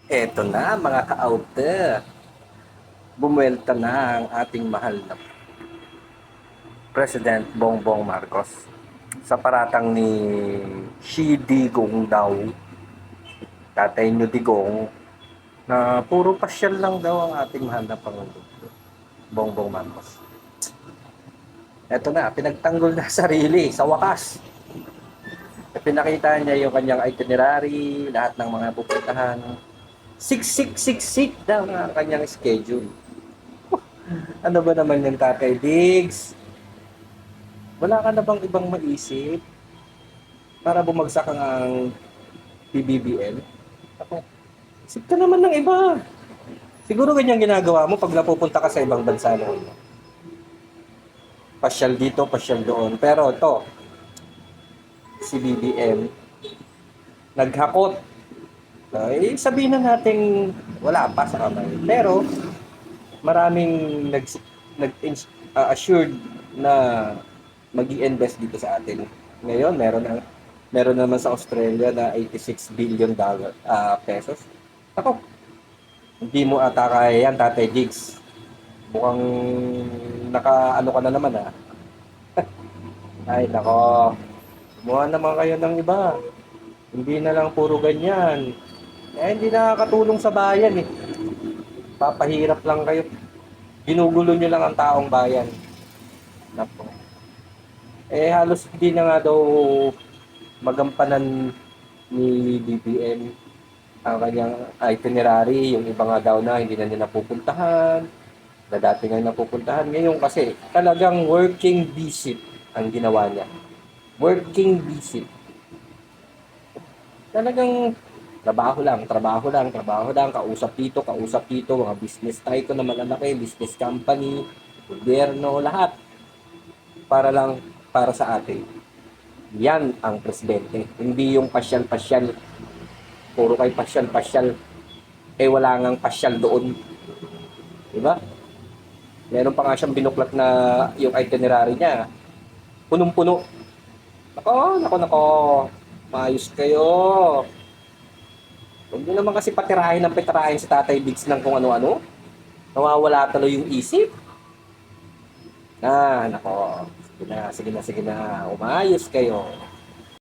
Eto na mga ka-outer, bumuelta na ang ating mahal na President Bongbong Marcos sa paratang ni Xi Digong daw, tatay nyo Digong, na puro pasyal lang daw ang ating mahal na Pangulo, Bongbong Marcos. Eto na, pinagtanggol na sarili sa wakas. Pinakita niya yung kanyang itinerary, lahat ng mga pupuntahan. Siksik daw ang kanyang schedule. Ano ba naman yung Tatay Diggs? Wala ka na bang ibang maisip para bumagsak ang PBBM? Ako, isip ka naman ng iba. Siguro ganyan ginagawa mo pag napupunta ka sa ibang bansa noon. Pasyal dito, pasyal doon. Pero to, si BBM, naghakot. Sabihin na natin wala pa sa kamay. Pero maraming assured na mag-i-invest dito sa atin. Ngayon, meron naman sa Australia na 86 billion pesos. Ako, hindi mo ata kaya yan, Tatay Diggs. Mukhang naka-ano ka na naman ah. Ay, nako. Kumuha naman kayo ng iba. Hindi na lang puro ganyan. Hindi nakakatulong sa bayan eh. Papahirap lang kayo. Ginugulo nyo lang ang taong bayan. Nako. Halos hindi na nga daw magampanan ni BBM ang kanyang itinerary. Yung iba nga daw na hindi na nila napupuntahan, na dati nga napupuntahan. Ngayon kasi talagang working visit ang ginawa niya. Working visit. Talagang trabaho lang, kausap dito, mga business tycoon na malalaki, business company, gobyerno, lahat. Para sa atin. Yan ang presidente. Hindi yung pasyal-pasyal, puro kay pasyal-pasyal, wala ngang pasyal doon. Diba? Meron pa nga siyang binuklat na yung itinerary niya. Punong-puno. Nako. Maayos kayo. Huwag nyo naman kasi patirahin ng petirahin si Tatay Diggs ng kung ano-ano. Nawawala tuloy yung isip. Nako. Sige na. Umayos kayo.